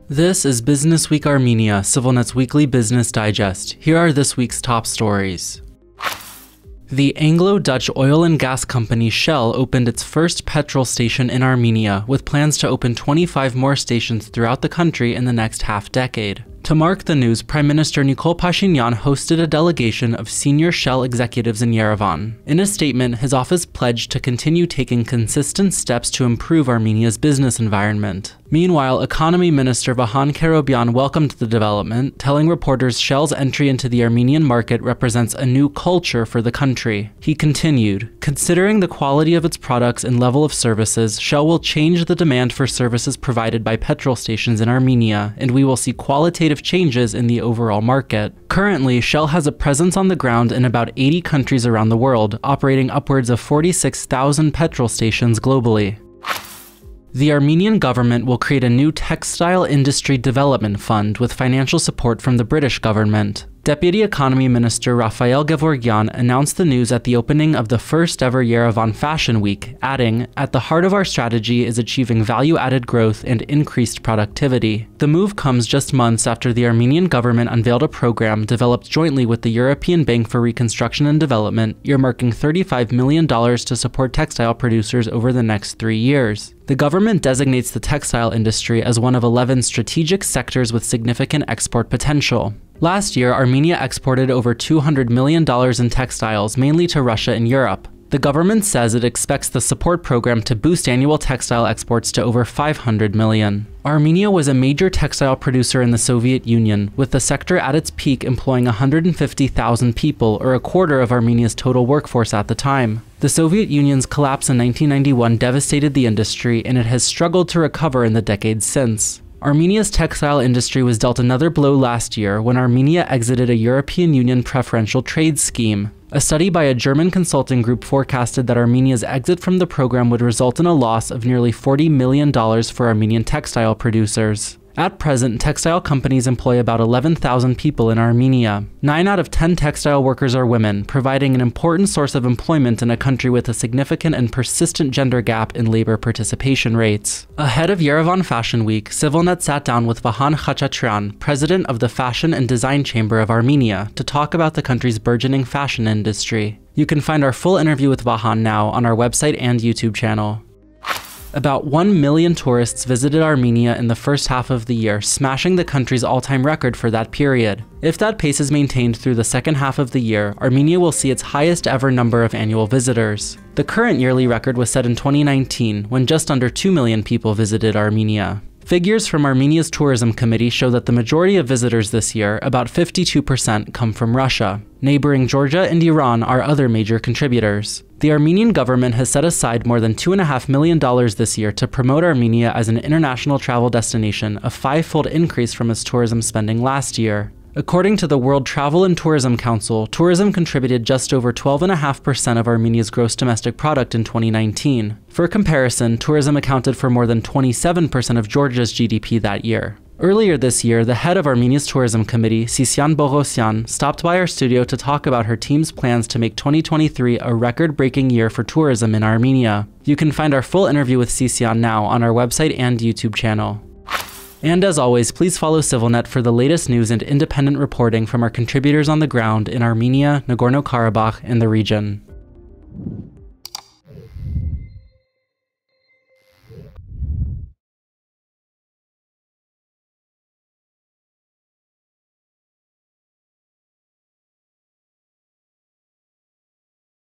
This is Business Week Armenia, CivilNet's weekly business digest. Here are this week's top stories. The Anglo-Dutch oil and gas company Shell opened its first petrol station in Armenia, with plans to open 25 more stations throughout the country in the next half-decade. To mark the news, Prime Minister Nikol Pashinyan hosted a delegation of senior Shell executives in Yerevan. In a statement, his office pledged to continue taking consistent steps to improve Armenia's business environment. Meanwhile, Economy Minister Vahan Kerobyan welcomed the development, telling reporters Shell's entry into the Armenian market represents a new culture for the country. He continued, "Considering the quality of its products and level of services, Shell will change the demand for services provided by petrol stations in Armenia, and we will see qualitative changes in the overall market." Currently, Shell has a presence on the ground in about 80 countries around the world, operating upwards of 46,000 petrol stations globally. The Armenian government will create a new textile industry development fund with financial support from the British government. Deputy Economy Minister Rafael Gevorgyan announced the news at the opening of the first ever Yerevan Fashion Week, adding, "At the heart of our strategy is achieving value-added growth and increased productivity." The move comes just months after the Armenian government unveiled a program developed jointly with the European Bank for Reconstruction and Development, earmarking $35 million to support textile producers over the next 3 years. The government designates the textile industry as one of 11 strategic sectors with significant export potential. Last year, Armenia exported over $200 million in textiles, mainly to Russia and Europe. The government says it expects the support program to boost annual textile exports to over $500 million. Armenia was a major textile producer in the Soviet Union, with the sector at its peak employing 150,000 people, or a quarter of Armenia's total workforce at the time. The Soviet Union's collapse in 1991 devastated the industry, and it has struggled to recover in the decades since. Armenia's textile industry was dealt another blow last year when Armenia exited a European Union preferential trade scheme. A study by a German consulting group forecasted that Armenia's exit from the program would result in a loss of nearly $40 million for Armenian textile producers. At present, textile companies employ about 11,000 people in Armenia. 9 out of 10 textile workers are women, providing an important source of employment in a country with a significant and persistent gender gap in labor participation rates. Ahead of Yerevan Fashion Week, CivilNet sat down with Vahan Khachaturian, president of the Fashion and Design Chamber of Armenia, to talk about the country's burgeoning fashion industry. You can find our full interview with Vahan now on our website and YouTube channel. About 1 million tourists visited Armenia in the first half of the year, smashing the country's all-time record for that period. If that pace is maintained through the second half of the year, Armenia will see its highest ever number of annual visitors. The current yearly record was set in 2019, when just under 2 million people visited Armenia. Figures from Armenia's tourism committee show that the majority of visitors this year, about 52%, come from Russia. Neighboring Georgia and Iran are other major contributors. The Armenian government has set aside more than $2.5 million this year to promote Armenia as an international travel destination, a 5-fold increase from its tourism spending last year. According to the World Travel and Tourism Council, tourism contributed just over 12.5% of Armenia's gross domestic product in 2019. For comparison, tourism accounted for more than 27% of Georgia's GDP that year. Earlier this year, the head of Armenia's tourism committee, Sisyan Bogosyan, stopped by our studio to talk about her team's plans to make 2023 a record-breaking year for tourism in Armenia. You can find our full interview with Sisyan now on our website and YouTube channel. And as always, please follow CivilNet for the latest news and independent reporting from our contributors on the ground in Armenia, Nagorno-Karabakh, and the region.